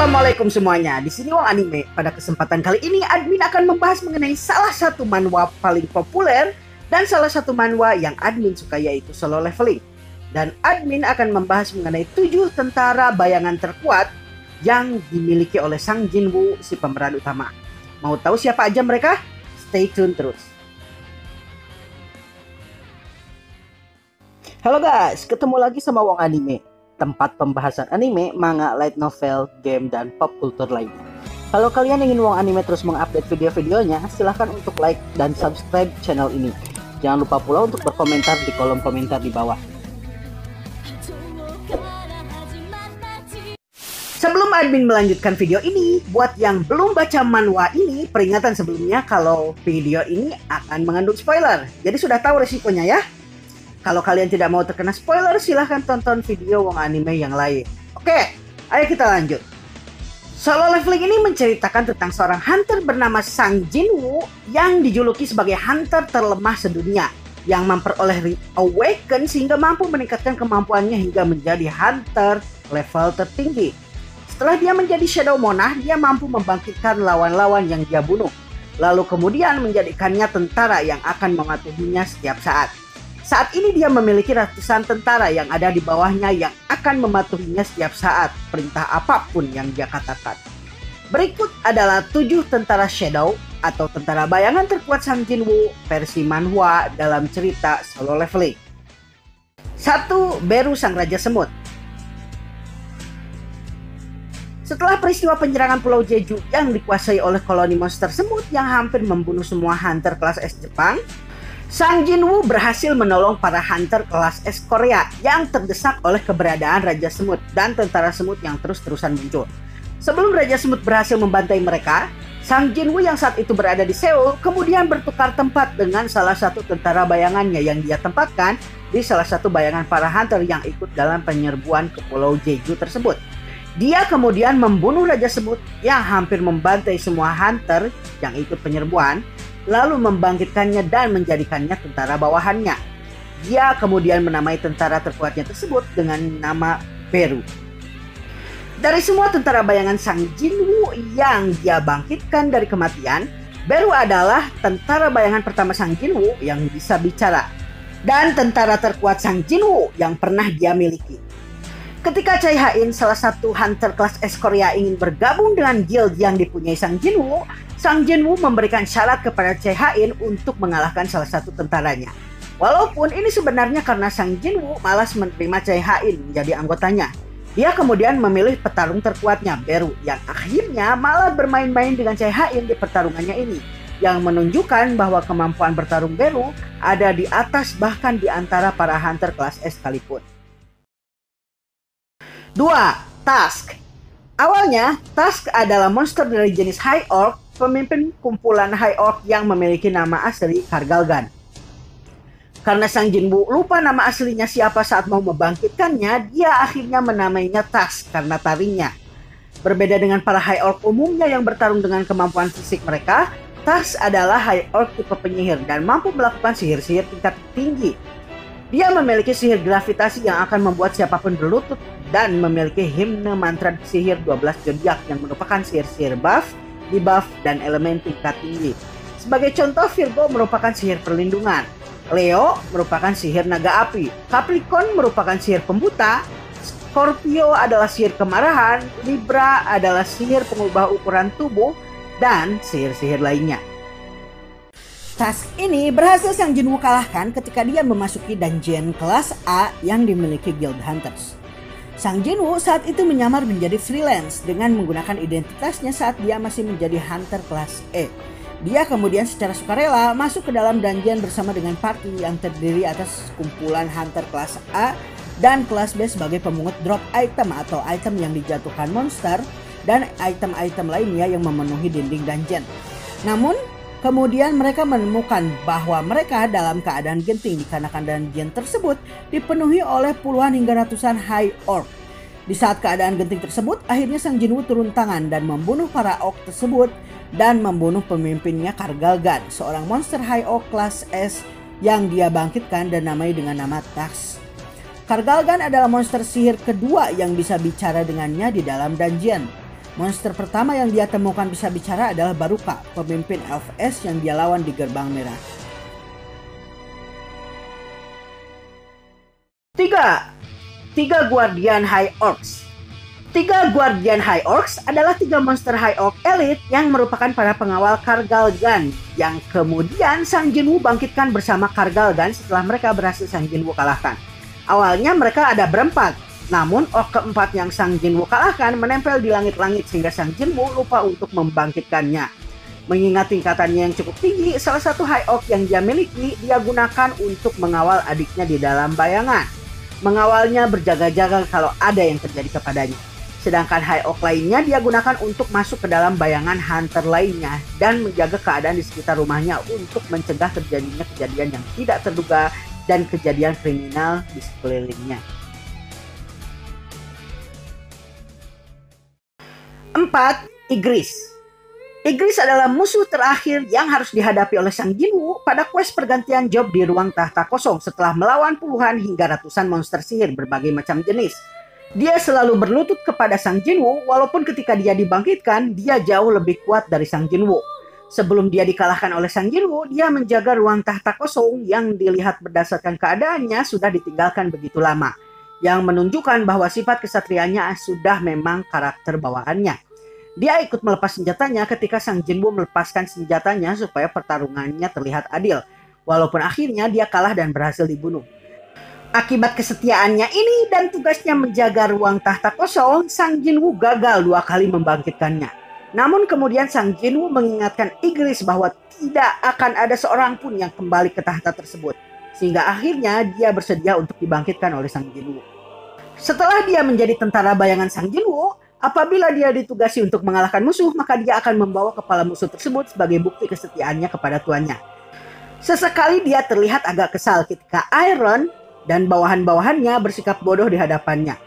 Assalamualaikum semuanya. Di sini Wong Anime. Pada kesempatan kali ini admin akan membahas mengenai salah satu manhwa paling populer dan salah satu manhwa yang admin suka, yaitu Solo Leveling. Dan admin akan membahas mengenai 7 tentara bayangan terkuat yang dimiliki oleh Sang Jinwoo, si pemeran utama. Mau tahu siapa aja mereka? Stay tune terus. Halo guys, ketemu lagi sama Wong Anime, tempat pembahasan anime, manga, light novel, game, dan pop culture lainnya. Kalau kalian ingin Wong Anime terus mengupdate video-videonya, silahkan untuk like dan subscribe channel ini. Jangan lupa pula untuk berkomentar di kolom komentar di bawah. Sebelum admin melanjutkan video ini, buat yang belum baca manhwa ini, peringatan sebelumnya kalau video ini akan mengandung spoiler. Jadi sudah tahu resikonya ya. Kalau kalian tidak mau terkena spoiler, silahkan tonton video Wong Anime yang lain. Oke, ayo kita lanjut. Solo Leveling ini menceritakan tentang seorang hunter bernama Sang Jinwoo yang dijuluki sebagai hunter terlemah sedunia, yang memperoleh Awaken sehingga mampu meningkatkan kemampuannya hingga menjadi hunter level tertinggi. Setelah dia menjadi Shadow Monarch, dia mampu membangkitkan lawan-lawan yang dia bunuh, lalu kemudian menjadikannya tentara yang akan mematuhinya setiap saat. Saat ini dia memiliki ratusan tentara yang ada di bawahnya yang akan mematuhinya setiap saat, perintah apapun yang dia katakan. Berikut adalah 7 tentara Shadow atau tentara bayangan terkuat Sang Jinwoo versi manhwa dalam cerita Solo Leveling. 1. Beru Sang Raja Semut. Setelah peristiwa penyerangan Pulau Jeju yang dikuasai oleh koloni monster semut yang hampir membunuh semua hunter kelas S Jepang, Sang Jinwoo berhasil menolong para hunter kelas S Korea yang terdesak oleh keberadaan Raja Semut dan tentara semut yang terus-terusan muncul. Sebelum Raja Semut berhasil membantai mereka, Sang Jinwoo yang saat itu berada di Seoul kemudian bertukar tempat dengan salah satu tentara bayangannya yang dia tempatkan di salah satu bayangan para hunter yang ikut dalam penyerbuan ke Pulau Jeju tersebut. Dia kemudian membunuh Raja Semut yang hampir membantai semua hunter yang ikut penyerbuan, lalu membangkitkannya dan menjadikannya tentara bawahannya. Dia kemudian menamai tentara terkuatnya tersebut dengan nama Beru. Dari semua tentara bayangan Sang Jinwoo yang dia bangkitkan dari kematian, Beru adalah tentara bayangan pertama Sang Jinwoo yang bisa bicara, dan tentara terkuat Sang Jinwoo yang pernah dia miliki. Ketika Chai Ha-in, salah satu hunter kelas S Korea, ingin bergabung dengan guild yang dipunyai Sang Jinwoo memberikan syarat kepada Chai Ha-in untuk mengalahkan salah satu tentaranya. Walaupun ini sebenarnya karena Sang Jinwoo malas menerima Chai Ha-in menjadi anggotanya. Dia kemudian memilih petarung terkuatnya, Beru, yang akhirnya malah bermain-main dengan Chai Ha-in di pertarungannya ini, yang menunjukkan bahwa kemampuan bertarung Beru ada di atas bahkan di antara para hunter kelas S sekalipun. 2. Tusk. Awalnya, Tusk adalah monster dari jenis High Orc, pemimpin kumpulan High Orc yang memiliki nama asli Kargalgan. Karena Sang Jinwoo lupa nama aslinya siapa saat mau membangkitkannya, dia akhirnya menamainya Tusk karena taringnya. Berbeda dengan para High Orc umumnya yang bertarung dengan kemampuan fisik mereka, Tusk adalah High Orc tipe penyihir dan mampu melakukan sihir-sihir tingkat tinggi. Dia memiliki sihir gravitasi yang akan membuat siapapun berlutut dan memiliki himne mantra sihir 12 zodiak yang merupakan sihir-sihir buff, debuff, dan elemen tingkat tinggi. Sebagai contoh, Virgo merupakan sihir perlindungan, Leo merupakan sihir naga api, Capricorn merupakan sihir pembuta, Scorpio adalah sihir kemarahan, Libra adalah sihir pengubah ukuran tubuh, dan sihir-sihir lainnya. Tusk ini berhasil Sang Jinwoo kalahkan ketika dia memasuki dungeon kelas A yang dimiliki Guild Hunters. Sang Jinwoo saat itu menyamar menjadi freelance dengan menggunakan identitasnya saat dia masih menjadi hunter kelas E. Dia kemudian secara sukarela masuk ke dalam dungeon bersama dengan party yang terdiri atas kumpulan hunter kelas A dan kelas B sebagai pemungut drop item atau item yang dijatuhkan monster dan item-item lainnya yang memenuhi dinding dungeon. Namun, kemudian mereka menemukan bahwa mereka dalam keadaan genting dikarenakan dungeon tersebut dipenuhi oleh puluhan hingga ratusan High Orc. Di saat keadaan genting tersebut, akhirnya Sang Jinwoo turun tangan dan membunuh para Orc tersebut dan membunuh pemimpinnya Kargalgan, seorang monster High Orc kelas S yang dia bangkitkan dan namai dengan nama Tusk. Kargalgan adalah monster sihir kedua yang bisa bicara dengannya di dalam dungeon. Monster pertama yang dia temukan bisa bicara adalah Baruka, pemimpin Elf S yang dia lawan di Gerbang Merah. 3 Guardian High Orcs. 3 Guardian High Orcs adalah 3 monster High Orc Elite yang merupakan para pengawal Kargalgan yang kemudian Sang Jinwoo bangkitkan bersama Kargalgan setelah mereka berhasil Sang Jinwoo kalahkan. Awalnya mereka ada berempat, namun orc keempat yang Sang Jinwoo kalahkan menempel di langit-langit sehingga Sang Jinwoo lupa untuk membangkitkannya. Mengingat tingkatannya yang cukup tinggi, salah satu High Orc yang dia miliki dia gunakan untuk mengawal adiknya di dalam bayangan. Mengawalnya berjaga-jaga kalau ada yang terjadi kepadanya. Sedangkan High Orc lainnya dia gunakan untuk masuk ke dalam bayangan hunter lainnya dan menjaga keadaan di sekitar rumahnya untuk mencegah terjadinya kejadian yang tidak terduga dan kejadian kriminal di sekelilingnya. 4. Igris. Igris adalah musuh terakhir yang harus dihadapi oleh Sang Jinwoo pada quest pergantian job di ruang tahta kosong setelah melawan puluhan hingga ratusan monster sihir berbagai macam jenis. Dia selalu berlutut kepada Sang Jinwoo walaupun ketika dia dibangkitkan dia jauh lebih kuat dari Sang Jinwoo. Sebelum dia dikalahkan oleh Sang Jinwoo, dia menjaga ruang tahta kosong yang dilihat berdasarkan keadaannya sudah ditinggalkan begitu lama, yang menunjukkan bahwa sifat kesatrianya sudah memang karakter bawaannya. Dia ikut melepas senjatanya ketika Sang Jinwoo melepaskan senjatanya supaya pertarungannya terlihat adil, walaupun akhirnya dia kalah dan berhasil dibunuh. Akibat kesetiaannya ini dan tugasnya menjaga ruang tahta kosong, Sang Jinwoo gagal 2 kali membangkitkannya. Namun kemudian Sang Jinwoo mengingatkan Igris bahwa tidak akan ada seorang pun yang kembali ke tahta tersebut, sehingga akhirnya dia bersedia untuk dibangkitkan oleh Sang Jinwoo. Setelah dia menjadi tentara bayangan Sang Jinwoo, apabila dia ditugasi untuk mengalahkan musuh, maka dia akan membawa kepala musuh tersebut sebagai bukti kesetiaannya kepada tuannya. Sesekali dia terlihat agak kesal ketika Iron dan bawahan-bawahannya bersikap bodoh di hadapannya.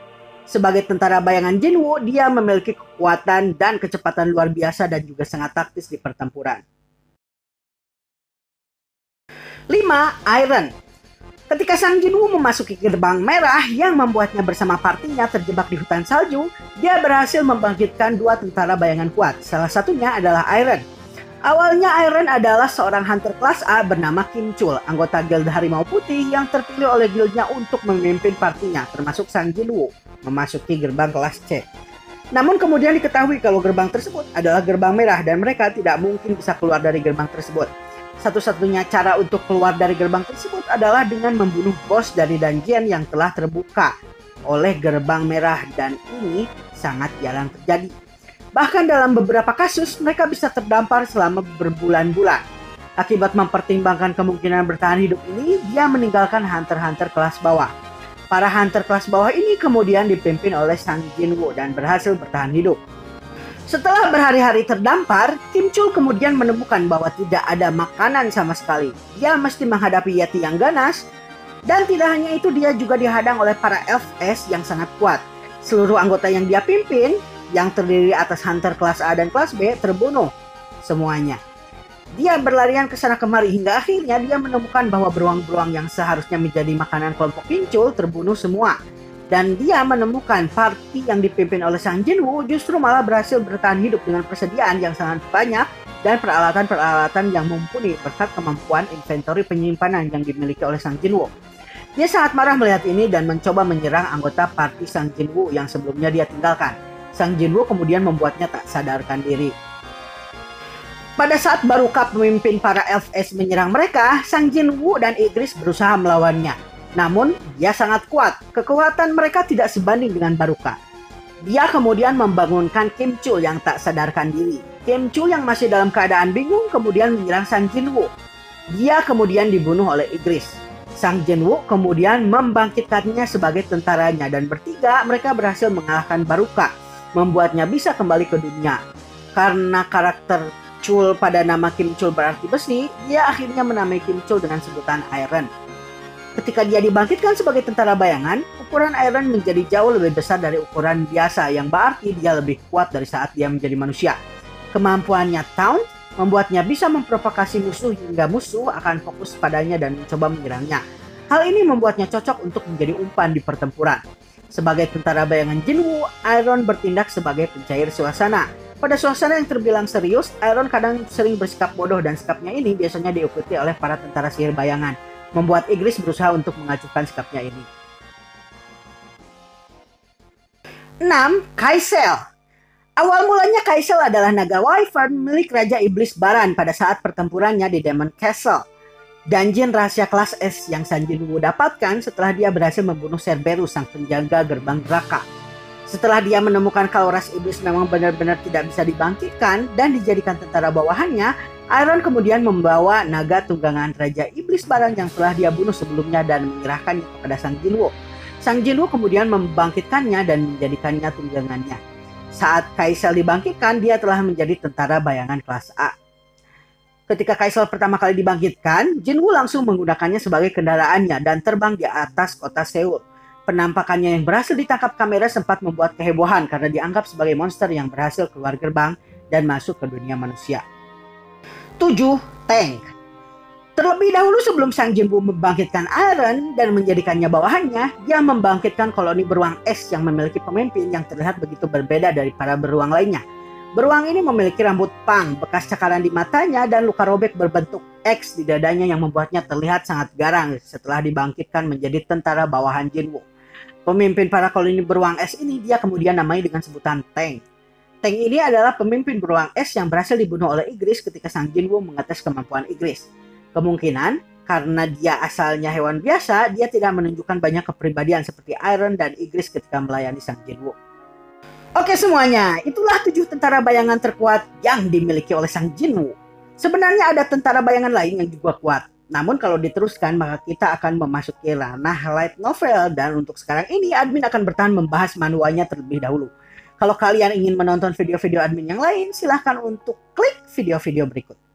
Sebagai tentara bayangan Jinwoo, dia memiliki kekuatan dan kecepatan luar biasa dan juga sangat taktis di pertempuran. 5. Iron. Ketika Sang Jinwoo memasuki Gerbang Merah yang membuatnya bersama partinya terjebak di hutan salju, dia berhasil membangkitkan 2 tentara bayangan kuat. Salah satunya adalah Iron. Awalnya Iron adalah seorang hunter kelas A bernama Kim Chul, anggota Guild Harimau Putih yang terpilih oleh guildnya untuk memimpin partinya, termasuk Sang Jinwoo, memasuki gerbang kelas C. Namun kemudian diketahui kalau gerbang tersebut adalah gerbang merah dan mereka tidak mungkin bisa keluar dari gerbang tersebut. Satu-satunya cara untuk keluar dari gerbang tersebut adalah dengan membunuh bos dari dungeon yang telah terbuka oleh gerbang merah, dan ini sangat jarang terjadi. Bahkan dalam beberapa kasus mereka bisa terdampar selama berbulan-bulan. Akibat mempertimbangkan kemungkinan bertahan hidup ini, dia meninggalkan hunter-hunter kelas bawah. Para hunter kelas bawah ini kemudian dipimpin oleh Sang Jinwoo dan berhasil bertahan hidup. Setelah berhari-hari terdampar, Kim Chul kemudian menemukan bahwa tidak ada makanan sama sekali. Dia mesti menghadapi Yeti yang ganas, dan tidak hanya itu, dia juga dihadang oleh para Elf S yang sangat kuat. Seluruh anggota yang dia pimpin, yang terdiri atas hunter kelas A dan kelas B, terbunuh semuanya. Dia berlarian ke sana kemari hingga akhirnya dia menemukan bahwa beruang-beruang yang seharusnya menjadi makanan kelompok Kim Chul terbunuh semua. Dan dia menemukan party yang dipimpin oleh Sang Jinwoo justru malah berhasil bertahan hidup dengan persediaan yang sangat banyak dan peralatan-peralatan yang mumpuni berkat kemampuan inventory penyimpanan yang dimiliki oleh Sang Jinwoo. Dia sangat marah melihat ini dan mencoba menyerang anggota party Sang Jinwoo yang sebelumnya dia tinggalkan. Sang Jinwoo kemudian membuatnya tak sadarkan diri. Pada saat Baruka pemimpin para Elf S menyerang mereka, Sang Jinwoo dan Igris berusaha melawannya. Namun, dia sangat kuat. Kekuatan mereka tidak sebanding dengan Baruka. Dia kemudian membangunkan Kim Chul yang tak sadarkan diri. Kim Chul yang masih dalam keadaan bingung kemudian menyerang Sang Jinwoo. Dia kemudian dibunuh oleh Igris. Sang Jinwoo kemudian membangkitkannya sebagai tentaranya dan bertiga mereka berhasil mengalahkan Baruka, membuatnya bisa kembali ke dunia. Karena karakter Chul pada nama Kim Chul berarti besi, dia akhirnya menamai Kim Chul dengan sebutan Iron. Ketika dia dibangkitkan sebagai tentara bayangan, ukuran Iron menjadi jauh lebih besar dari ukuran biasa, yang berarti dia lebih kuat dari saat dia menjadi manusia. Kemampuannya Taunt membuatnya bisa memprovokasi musuh hingga musuh akan fokus padanya dan mencoba menyerangnya. Hal ini membuatnya cocok untuk menjadi umpan di pertempuran. Sebagai tentara bayangan Jinwoo, Iron bertindak sebagai pencair suasana. Pada suasana yang terbilang serius, Iron kadang sering bersikap bodoh dan sikapnya ini biasanya diikuti oleh para tentara sihir bayangan, membuat Igris berusaha untuk mengacuhkan sikapnya ini. 6. Kaisel. Awal mulanya Kaisel adalah naga wyvern milik Raja Iblis Baran pada saat pertempurannya di Demon Castle. Dungeon rahasia kelas S yang Sang Jinwoo dapatkan setelah dia berhasil membunuh Cerberus, sang penjaga gerbang neraka. Setelah dia menemukan kalau ras iblis memang benar-benar tidak bisa dibangkitkan dan dijadikan tentara bawahannya, Iron kemudian membawa naga tunggangan Raja Iblis Baran yang telah dia bunuh sebelumnya dan menyerahkannya kepada Sang Jinwoo. Sang Jinwoo kemudian membangkitkannya dan menjadikannya tunggangannya. Saat Kaisel dibangkitkan, dia telah menjadi tentara bayangan kelas A. Ketika Kaisel pertama kali dibangkitkan, Jinwoo langsung menggunakannya sebagai kendaraannya dan terbang di atas kota Seoul. Penampakannya yang berhasil ditangkap kamera sempat membuat kehebohan karena dianggap sebagai monster yang berhasil keluar gerbang dan masuk ke dunia manusia. 7. Tank. Terlebih dahulu sebelum Sang Jinwoo membangkitkan Iron dan menjadikannya bawahannya, dia membangkitkan koloni beruang es yang memiliki pemimpin yang terlihat begitu berbeda dari para beruang lainnya. Beruang ini memiliki rambut pang, bekas cakaran di matanya, dan luka robek berbentuk X di dadanya yang membuatnya terlihat sangat garang setelah dibangkitkan menjadi tentara bawahan Jinwoo. Pemimpin para koloni beruang es ini dia kemudian namai dengan sebutan Tank. Tank ini adalah pemimpin beruang es yang berhasil dibunuh oleh Igris ketika Sang Jinwoo mengetes kemampuan Igris. Kemungkinan karena dia asalnya hewan biasa, dia tidak menunjukkan banyak kepribadian seperti Iron dan Igris ketika melayani Sang Jinwoo. Oke semuanya, itulah 7 tentara bayangan terkuat yang dimiliki oleh Sang Jinwoo. Sebenarnya ada tentara bayangan lain yang juga kuat. Namun kalau diteruskan maka kita akan memasuki ranah light novel. Dan untuk sekarang ini admin akan bertahan membahas manualnya terlebih dahulu. Kalau kalian ingin menonton video-video admin yang lain, silahkan untuk klik video-video berikut.